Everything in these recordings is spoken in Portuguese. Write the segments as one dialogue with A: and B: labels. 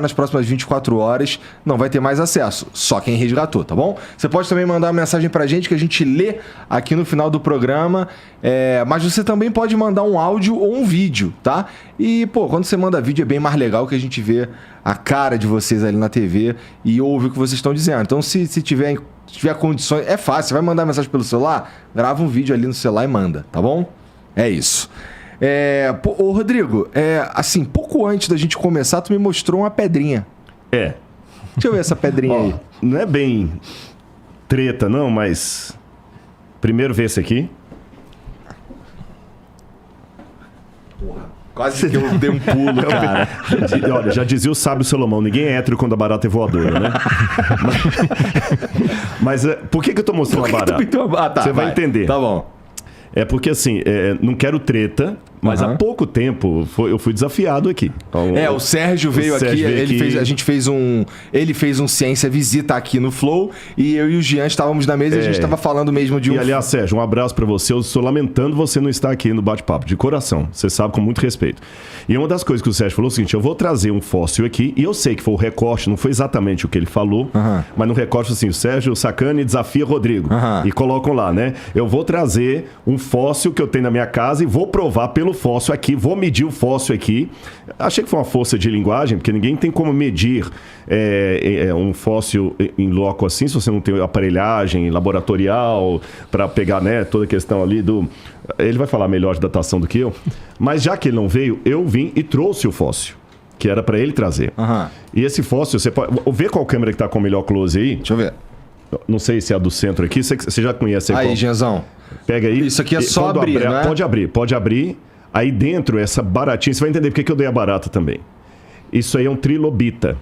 A: nas próximas 24 horas, não vai ter mais acesso. Só quem resgatou, tá bom? Você pode também mandar uma mensagem pra gente que a gente lê aqui no final do programa. Mas você também pode mandar um áudio ou um vídeo, tá? E, pô, quando você manda vídeo é bem mais legal que a gente vê a cara de vocês ali na TV e ouve o que vocês estão dizendo. Então, se tiver condições, é fácil. Você vai mandar mensagem pelo celular, grava um vídeo ali no celular e manda, tá bom? É isso. Ô Rodrigo, assim, pouco antes da gente começar, tu me mostrou uma pedrinha.
B: Deixa
A: eu ver essa pedrinha aí.
B: Não é bem treta, não, mas... Primeiro vê esse aqui.
A: Porra, quase que eu dei um pulo, cara.
B: Olha, já dizia o sábio Salomão, ninguém é hétero quando a barata é voadora, né? Mas por que eu tô mostrando a barata? Você vai entender.
A: Tá bom.
B: É porque, assim, não quero treta, mas há pouco tempo eu fui desafiado aqui. Então,
A: o Sérgio veio aqui, ele fez um Ciência Visita aqui no Flow, e eu e o Jean estávamos na mesa e a gente estava falando mesmo de um...
B: E, aliás, Sérgio, um abraço pra você. Eu estou lamentando você não estar aqui no bate-papo, de coração. Você sabe, com muito respeito. E uma das coisas que o Sérgio falou é o seguinte, eu vou trazer um fóssil aqui, e eu sei que foi o recorte, não foi exatamente o que ele falou, mas no recorte, assim, o Sérgio Sacani desafia Rodrigo. E colocam lá, né? Eu vou trazer um fóssil que eu tenho na minha casa e vou provar pelo fóssil aqui, vou medir o fóssil aqui. Achei que foi uma força de linguagem, porque ninguém tem como medir um fóssil em loco assim, se você não tem aparelhagem laboratorial para pegar, né, toda a questão ali do... Ele vai falar melhor de datação do que eu, mas já que ele não veio, eu vim e trouxe o fóssil, que era para ele trazer. E esse fóssil, você pode... Ver qual câmera que tá com o melhor close aí?
A: Deixa eu ver.
B: Não sei se é a do centro aqui, você já conhece
A: aí, Genzão.
B: Pega aí.
A: Isso aqui é só abrir, né?
B: Pode abrir. Aí dentro, essa baratinha, você vai entender porque que eu dei a barata também. Isso aí é um trilobita.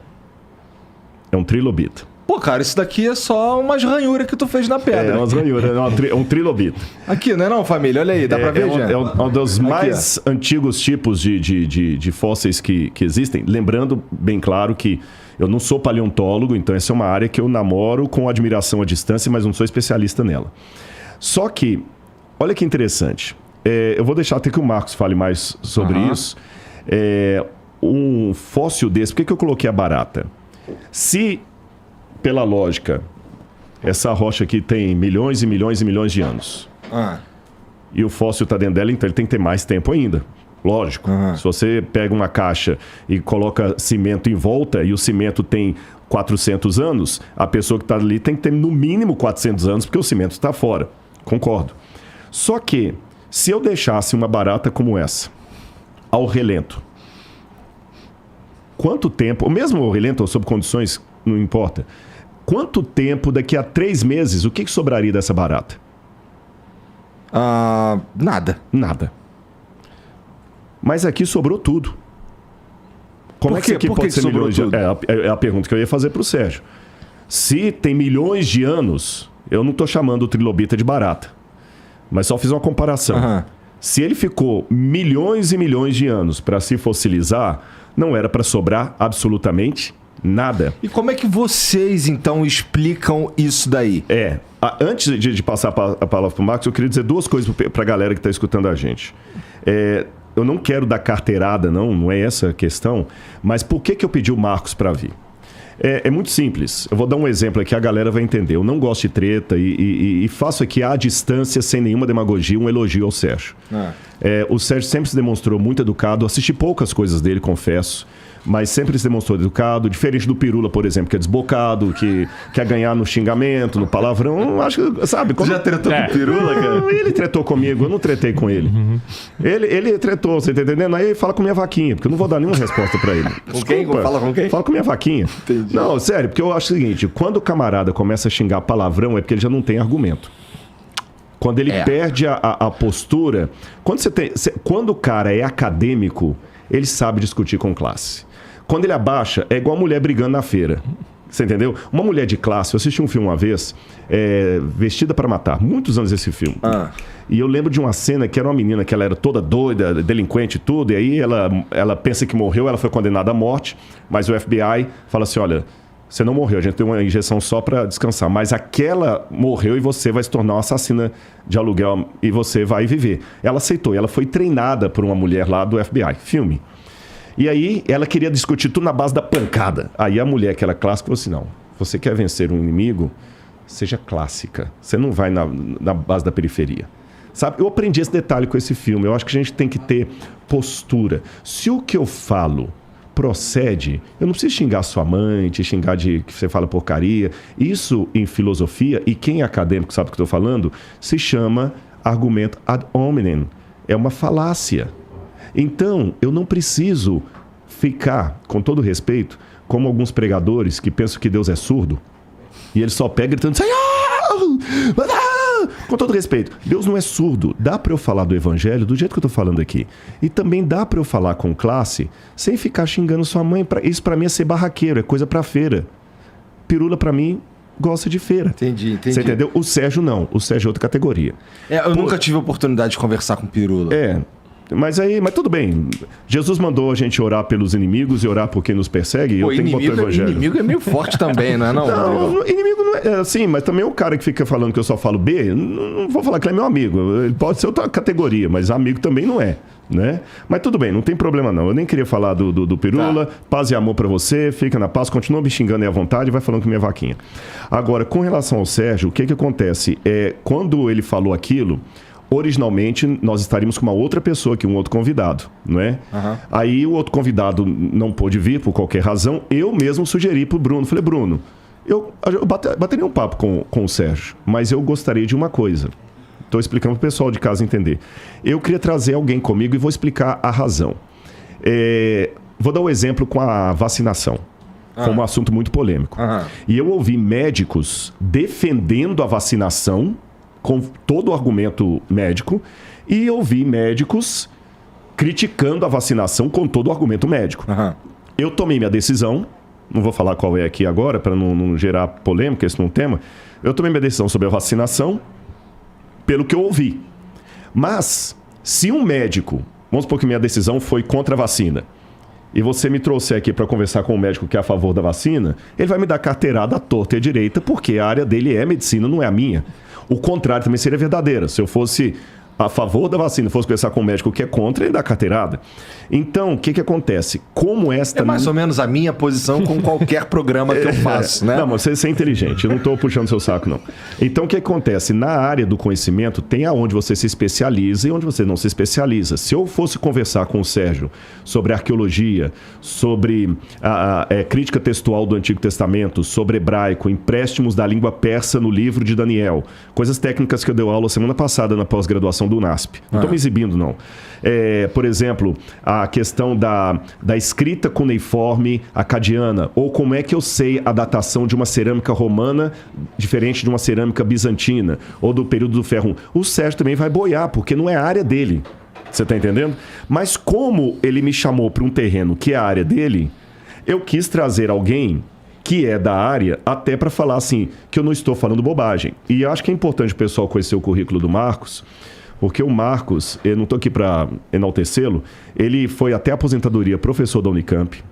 B: É um trilobita.
A: Pô, cara, isso daqui é só umas ranhuras que tu fez na pedra.
B: Umas ranhuras. É um trilobita.
A: Aqui, não é não, família? Olha aí, dá pra ver, já?
B: É um dos mais antigos tipos de fósseis que existem. Lembrando, bem claro, que eu não sou paleontólogo, então essa é uma área que eu namoro com admiração à distância, mas não sou especialista nela. Só que, olha que interessante. Eu vou deixar até que o Marcos fale mais sobre isso. Um fóssil desse, por que eu coloquei a barata? Se, pela lógica, essa rocha aqui tem milhões e milhões e milhões de anos, e o fóssil está dentro dela, então ele tem que ter mais tempo ainda. Lógico. Se você pega uma caixa e coloca cimento em volta, e o cimento tem 400 anos, a pessoa que está ali tem que ter no mínimo 400 anos, porque o cimento está fora. Concordo. Só que, se eu deixasse uma barata como essa, ao relento, quanto tempo, ou mesmo ao relento ou sob condições, não importa, quanto tempo daqui a 3 meses, o que sobraria dessa barata?
A: Nada.
B: Nada. Mas aqui sobrou tudo. Como é que isso aqui pode ser milhões de anos? É a pergunta que eu ia fazer para o Sérgio. Se tem milhões de anos, eu não estou chamando o trilobita de barata, mas só fiz uma comparação. Se ele ficou milhões e milhões de anos para se fossilizar, não era para sobrar absolutamente nada.
A: E como é que vocês, então, explicam isso daí?
B: Antes de passar a palavra para o Marcos, eu queria dizer 2 coisas para a galera que está escutando a gente. Eu não quero dar carteirada, não é essa a questão, mas por que eu pedi o Marcos para vir? É muito simples. Eu vou dar um exemplo aqui, a galera vai entender. Eu não gosto de treta e faço aqui à distância, sem nenhuma demagogia, um elogio ao Sérgio. O Sérgio sempre se demonstrou muito educado. Assisti poucas coisas dele, confesso, mas sempre se demonstrou educado, diferente do Pirula, por exemplo, que é desbocado, que quer ganhar no xingamento, no palavrão. Acho que, sabe...
A: Você já tretou com o Pirula, cara?
B: Ele tretou comigo, eu não tretei com ele. Ele tretou, você tá entendendo? Aí fala com minha vaquinha, porque eu não vou dar nenhuma resposta pra ele.
A: Com quem? Fala com quem?
B: Fala com minha vaquinha.
A: Entendi.
B: Não, sério, porque eu acho o seguinte, quando o camarada começa a xingar palavrão, é porque ele já não tem argumento. Quando ele perde a postura... Quando o cara é acadêmico, ele sabe discutir com classe. Quando ele abaixa, é igual a mulher brigando na feira. Você entendeu? Uma mulher de classe, eu assisti um filme uma vez, Vestida para Matar, muitos anos esse filme. E eu lembro de uma cena que era uma menina que ela era toda doida, delinquente e tudo, e aí ela pensa que morreu, ela foi condenada à morte, mas o FBI fala assim, olha, você não morreu, a gente deu uma injeção só para descansar, mas aquela morreu e você vai se tornar uma assassina de aluguel e você vai viver. Ela aceitou, e ela foi treinada por uma mulher lá do FBI. Filme. E aí ela queria discutir tudo na base da pancada. Aí a mulher, que era clássica, falou assim, não, você quer vencer um inimigo, seja clássica. Você não vai na base da periferia. Sabe? Eu aprendi esse detalhe com esse filme. Eu acho que a gente tem que ter postura. Se o que eu falo procede, eu não preciso xingar sua mãe, te xingar de que você fala porcaria. Isso em filosofia, e quem é acadêmico sabe o que eu estou falando, se chama argumento ad hominem. É uma falácia. Então, eu não preciso ficar, com todo respeito, como alguns pregadores que pensam que Deus é surdo, e ele só pega gritando, Senhor! Com todo respeito, Deus não é surdo. Dá para eu falar do evangelho do jeito que eu estou falando aqui. E também dá para eu falar com classe sem ficar xingando sua mãe. Isso para mim é ser barraqueiro, é coisa para feira. Pirula para mim gosta de feira.
A: Entendi.
B: Você entendeu? O Sérgio não. O Sérgio é outra categoria.
A: Eu nunca tive a oportunidade de conversar com Pirula.
B: Mas tudo bem. Jesus mandou a gente orar pelos inimigos e orar por quem nos persegue. Eu tenho que botar o evangelho.
A: Inimigo é meio forte também, não é não?
B: Não, inimigo não é assim, mas também o cara que fica falando que eu só falo B, não vou falar que ele é meu amigo. Ele pode ser outra categoria, mas amigo também não é, né? Mas tudo bem, não tem problema não. Eu nem queria falar do Pirula. Tá. Paz e amor pra você, fica na paz, continua me xingando aí à vontade e vai falando com minha vaquinha. Agora, com relação ao Sérgio, o que acontece? Quando ele falou aquilo, originalmente, nós estaríamos com uma outra pessoa aqui, um outro convidado, não é? Uhum. Aí o outro convidado não pôde vir por qualquer razão. Eu mesmo sugeri pro Bruno. Falei, Bruno, eu bateria um papo com o Sérgio, mas eu gostaria de uma coisa. Estou explicando pro pessoal de casa entender. Eu queria trazer alguém comigo e vou explicar a razão. Vou dar um exemplo com a vacinação. Foi um assunto muito polêmico. E eu ouvi médicos defendendo a vacinação com todo o argumento médico, e eu vi médicos criticando a vacinação com todo o argumento médico. Eu tomei minha decisão, não vou falar qual é aqui agora, para não gerar polêmica, esse não é um tema. Eu tomei minha decisão sobre a vacinação pelo que eu ouvi. Mas, se um médico, vamos supor que minha decisão foi contra a vacina, e você me trouxer aqui para conversar com um médico que é a favor da vacina, ele vai me dar carteirada à torta e à direita, porque a área dele é medicina, não é a minha. O contrário também seria verdadeiro. Se eu fosse a favor da vacina, fosse conversar com um médico que é contra, ele dá carteirada. Então, o que acontece? Como esta...
A: É mais ou menos a minha posição com qualquer programa que eu faço, né?
B: Não, mas você é inteligente. Eu não estou puxando seu saco, não. Então, o que acontece? Na área do conhecimento, tem aonde você se especializa e onde você não se especializa. Se eu fosse conversar com o Sérgio sobre arqueologia, sobre a crítica textual do Antigo Testamento, sobre hebraico, empréstimos da língua persa no livro de Daniel, coisas técnicas que eu dei aula semana passada na pós-graduação do UNASP. Não estou me exibindo, não. Por exemplo, a questão da escrita cuneiforme acadiana, ou como é que eu sei a datação de uma cerâmica romana diferente de uma cerâmica bizantina, ou do período do ferro. O Sérgio também vai boiar, porque não é a área dele. Você está entendendo? Mas como ele me chamou para um terreno que é a área dele, eu quis trazer alguém que é da área, até para falar assim, que eu não estou falando bobagem. E acho que é importante o pessoal conhecer o currículo do Marcos, porque o Marcos, eu não estou aqui para enaltecê-lo, ele foi até a aposentadoria professor da Unicamp,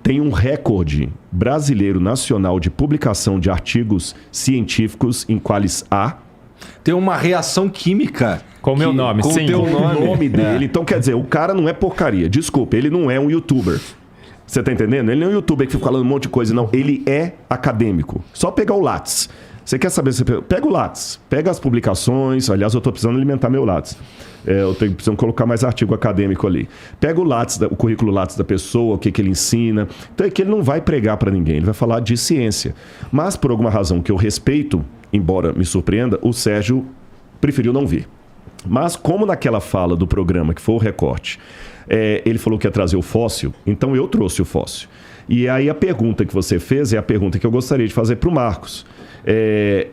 B: tem um recorde brasileiro nacional de publicação de artigos científicos em Qualis A.
A: Tem uma reação química.
C: Com o meu nome,
A: sim.
B: Com o nome dele. Então, quer dizer, o cara não é porcaria. Desculpa, ele não é um youtuber. Você tá entendendo? Ele não é um youtuber que fica falando um monte de coisa, não. Ele é acadêmico. Só pegar o Lattes. Você quer saber? Pega o Lattes. Pega as publicações. Aliás, eu tô precisando alimentar meu Lattes. Eu tenho precisando colocar mais artigo acadêmico ali. Pega o Lattes, o currículo Lattes da pessoa, o que ele ensina. Então é que ele não vai pregar para ninguém. Ele vai falar de ciência. Mas, por alguma razão que eu respeito, embora me surpreenda, o Sérgio preferiu não vir. Mas como naquela fala do programa, que foi o recorte, ele falou que ia trazer o fóssil, então eu trouxe o fóssil. E aí a pergunta que você fez é a pergunta que eu gostaria de fazer para o Marcos.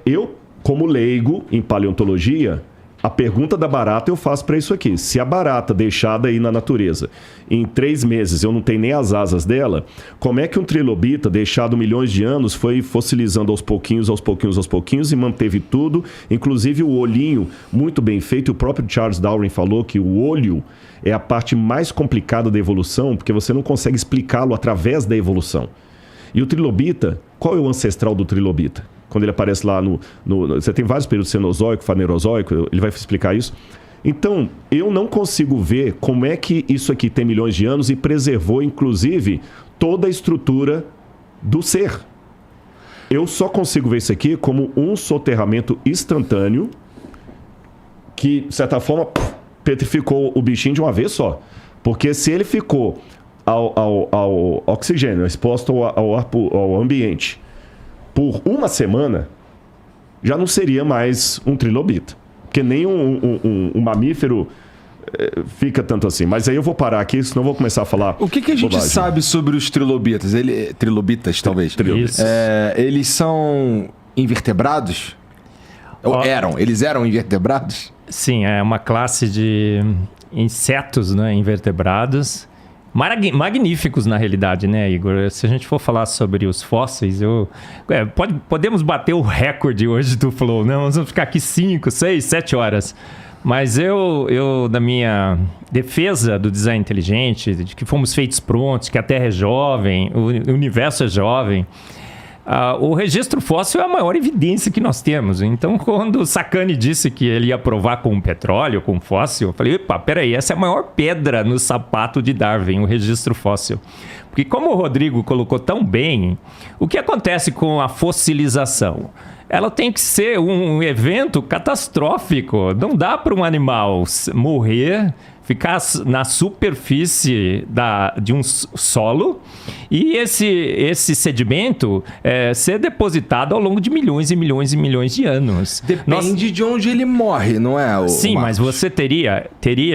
B: Eu, como leigo em paleontologia, a pergunta da barata eu faço para isso aqui. Se a barata deixada aí na natureza, em 3 meses eu não tenho nem as asas dela, como é que um trilobita deixado milhões de anos foi fossilizando aos pouquinhos e manteve tudo, inclusive o olhinho muito bem feito. O próprio Charles Darwin falou que o olho é a parte mais complicada da evolução, porque você não consegue explicá-lo através da evolução. E o trilobita, qual é o ancestral do trilobita? Quando ele aparece lá você tem vários períodos, Cenozoico, Fanerozoico, ele vai explicar isso. Então, eu não consigo ver como é que isso aqui tem milhões de anos e preservou, inclusive, toda a estrutura do ser. Eu só consigo ver isso aqui como um soterramento instantâneo que, de certa forma, petrificou o bichinho de uma vez só. Porque se ele ficou ao oxigênio, exposto ao ambiente, por uma semana, já não seria mais um trilobita. Porque nem um mamífero fica tanto assim. Mas aí eu vou parar aqui, senão eu vou começar a falar.
A: O que a gente sabe sobre os trilobitas? Trilobitas, talvez. Eles são invertebrados? Eles eram invertebrados?
C: Sim, é uma classe de insetos, né, invertebrados. Magníficos, na realidade, né, Igor? Se a gente for falar sobre os fósseis, podemos bater o recorde hoje do Flow, né? Nós vamos ficar aqui 5, 6, 7 horas. Mas eu, na minha defesa do design inteligente, de que fomos feitos prontos, que a Terra é jovem, o universo é jovem, o registro fóssil é a maior evidência que nós temos. Então, quando o Sacani disse que ele ia provar com petróleo, com fóssil, eu falei, epa, peraí, essa é a maior pedra no sapato de Darwin, o registro fóssil. Porque como o Rodrigo colocou tão bem, o que acontece com a fossilização? Ela tem que ser um evento catastrófico. Não dá para um animal morrer, ficar na superfície de um solo e esse sedimento ser depositado ao longo de milhões e milhões e milhões de anos.
A: Depende de onde ele morre, não é?
C: Sim, mas você teria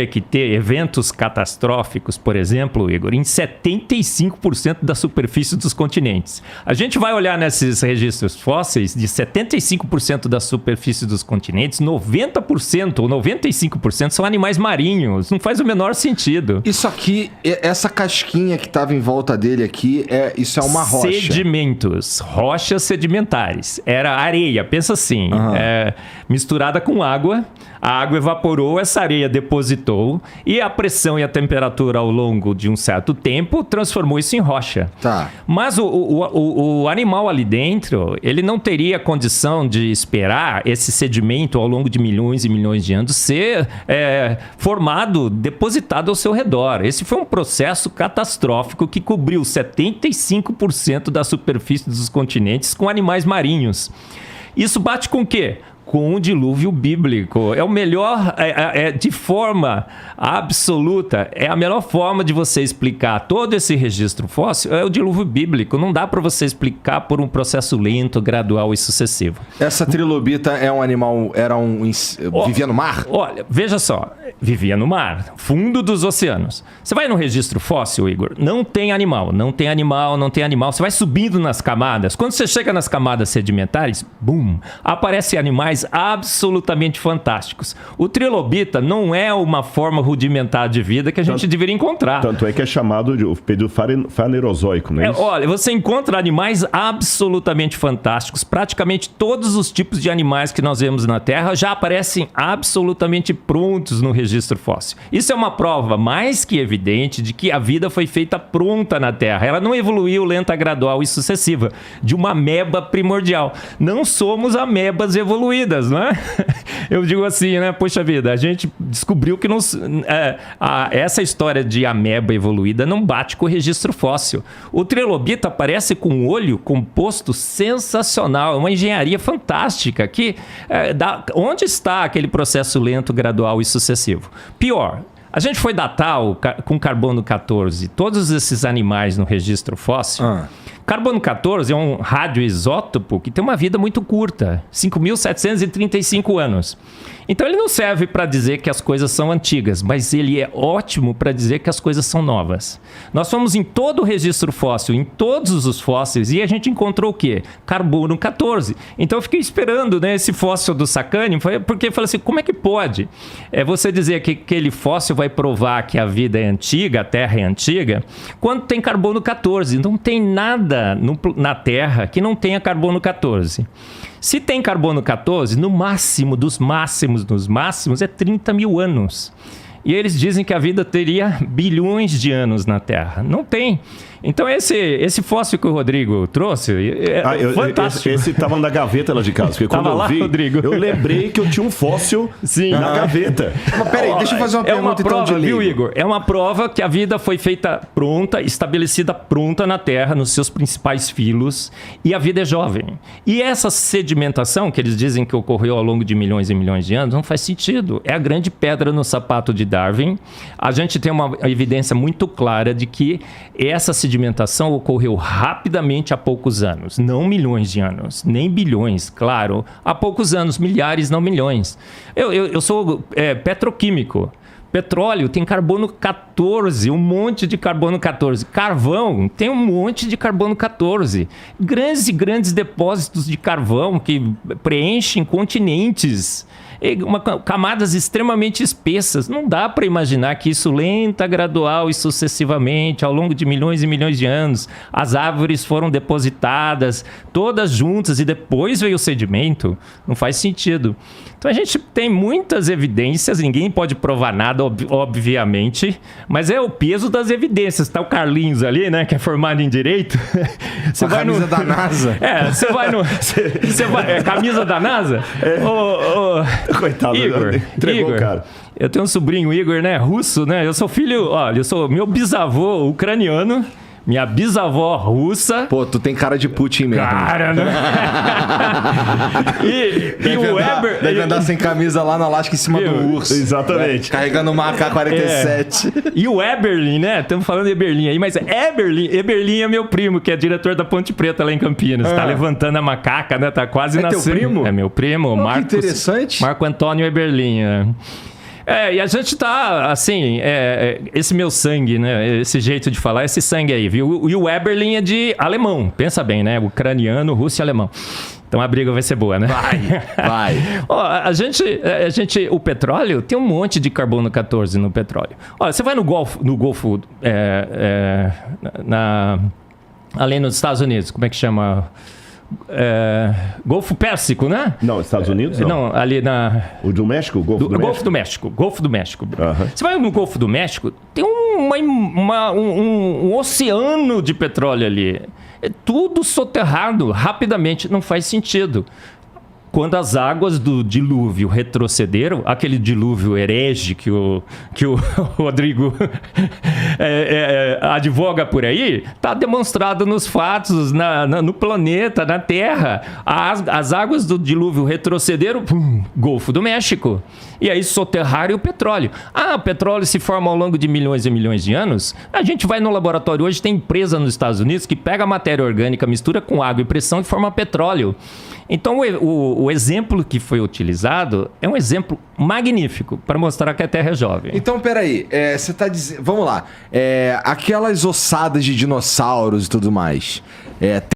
C: que ter eventos catastróficos, por exemplo, Igor, em 75% da superfície dos continentes. A gente vai olhar nesses registros fósseis, de 75% da superfície dos continentes, 90% ou 95% são animais marinhos. Não faz o menor sentido.
A: Isso aqui, essa casquinha que estava em volta dele aqui, isso é uma rocha.
C: Sedimentos, rochas sedimentares. Era areia, pensa assim, misturada com água. A água evaporou, essa areia depositou e a pressão e a temperatura ao longo de um certo tempo transformou isso em rocha.
A: Tá.
C: Mas o animal ali dentro, ele não teria condição de esperar esse sedimento ao longo de milhões e milhões de anos ser formado, depositado ao seu redor. Esse foi um processo catastrófico que cobriu 75% da superfície dos continentes com animais marinhos. Isso bate com o quê? Com o dilúvio bíblico. É o melhor, de forma absoluta, é a melhor forma de você explicar todo esse registro fóssil, é o dilúvio bíblico. Não dá para você explicar por um processo lento, gradual e sucessivo.
A: Essa trilobita é um animal, vivia no mar?
C: Olha, veja só, vivia no mar, fundo dos oceanos. Você vai no registro fóssil, Igor, não tem animal. Você vai subindo nas camadas. Quando você chega nas camadas sedimentares, bum, aparecem animais absolutamente fantásticos. O trilobita não é uma forma rudimentar de vida que a gente deveria encontrar.
B: Tanto é que é chamado de período fanerozoico, não é isso?
C: Olha, você encontra animais absolutamente fantásticos. Praticamente todos os tipos de animais que nós vemos na Terra já aparecem absolutamente prontos no registro fóssil. Isso é uma prova mais que evidente de que a vida foi feita pronta na Terra. Ela não evoluiu lenta, gradual e sucessiva, de uma ameba primordial. Não somos amebas evoluídas, não é? Eu digo assim, né? Poxa vida, a gente descobriu que essa história de ameba evoluída não bate com o registro fóssil. O trilobita aparece com um olho composto sensacional, uma engenharia fantástica. Onde está aquele processo lento, gradual e sucessivo? Pior, a gente foi datar com carbono 14 todos esses animais no registro fóssil. Carbono 14 é um radioisótopo que tem uma vida muito curta, 5.735 anos. Então ele não serve para dizer que as coisas são antigas, mas ele é ótimo para dizer que as coisas são novas. Nós fomos em todo o registro fóssil, em todos os fósseis, e a gente encontrou o quê? Carbono 14. Então eu fiquei esperando, né, esse fóssil do Sacani, porque eu falei assim, como é que pode você dizer que aquele fóssil vai provar que a vida é antiga, a Terra é antiga, quando tem carbono 14? Não tem nada na Terra que não tenha carbono 14. Se tem carbono 14, no máximo dos máximos, é 30 mil anos. E eles dizem que a vida teria bilhões de anos na Terra. Não tem. Então esse fóssil que o Rodrigo trouxe é fantástico.
B: Esse tava na gaveta lá de casa. Porque quando
C: Tava lá,
B: eu vi,
C: Rodrigo?
B: eu lembrei que eu tinha um fóssil na gaveta.
A: Mas peraí, deixa eu fazer uma pergunta
C: prova,
A: então de
C: viu,
A: leigo.
C: Igor? É uma prova que a vida foi feita pronta, estabelecida pronta na Terra, nos seus principais filos, e a vida é jovem. E essa sedimentação, que eles dizem que ocorreu ao longo de milhões e milhões de anos, não faz sentido. É a grande pedra no sapato de Darwin. A gente tem uma evidência muito clara de que essa sedimentação ocorreu rapidamente há poucos anos. Não milhões de anos, nem bilhões, claro. Há poucos anos, milhares, não milhões. Eu sou petroquímico. Petróleo tem carbono 14, um monte de carbono 14. Carvão tem um monte de carbono 14. Grandes e grandes depósitos de carvão que preenchem continentes. Camadas extremamente espessas. Não dá para imaginar que isso lenta, gradual e sucessivamente, ao longo de milhões e milhões de anos, as árvores foram depositadas, todas juntas, e depois veio o sedimento. Não faz sentido. Então a gente tem muitas evidências, ninguém pode provar nada, obviamente, mas é o peso das evidências. Tá o Carlinhos ali, né, que é formado em Direito.
A: Você vai camisa da NASA.
C: Você vai no... camisa da NASA?
B: Coitado,
C: Igor,
B: entregou o cara.
C: Eu tenho um sobrinho, Igor, né? Russo, né? Eu sou filho... Olha, eu sou meu bisavô ucraniano, minha bisavó russa.
A: Pô, tu tem cara de Putin mesmo.
C: Cara, né? e o Weber...
A: Deve andar sem camisa lá no Alasca em cima do urso.
B: Exatamente.
A: Carregando uma AK-47.
C: E o Eberlin, né? Estamos falando de Eberlin aí, mas Eberlin é meu primo, que é diretor da Ponte Preta lá em Campinas. Tá levantando a macaca, né? Tá quase nascendo.
A: É teu primo?
C: É meu primo, Marcos.
A: Que interessante.
C: Marco Antônio Eberlin, e a gente tá, assim, esse meu sangue, né? Esse jeito de falar, esse sangue aí, viu? E o Eberlin é de alemão, pensa bem, né? Ucraniano, russo e alemão. Então a briga vai ser boa, né?
A: Vai.
C: O petróleo tem um monte de carbono 14 no petróleo. Olha, você vai no Golfo, além nos Estados Unidos, como é que chama? Golfo Pérsico, né?
B: Não, Estados Unidos não.
C: Não, ali na...
B: O do México? Golfo do México?
C: Golfo do México.
B: Uhum.
C: Você vai no Golfo do México, tem um oceano de petróleo ali. É tudo soterrado rapidamente, não faz sentido. Quando as águas do dilúvio retrocederam, aquele dilúvio herege que o Rodrigo advoga por aí, está demonstrado nos fatos, no planeta, na Terra. As águas do dilúvio retrocederam, Golfo do México. E aí soterraram o petróleo. O petróleo se forma ao longo de milhões e milhões de anos. A gente vai no laboratório hoje, tem empresa nos Estados Unidos que pega a matéria orgânica, mistura com água e pressão e forma petróleo. Então, o exemplo que foi utilizado é um exemplo magnífico para mostrar que a Terra é jovem.
A: Então, peraí, você tá dizendo... Vamos lá. Aquelas ossadas de dinossauros e tudo mais,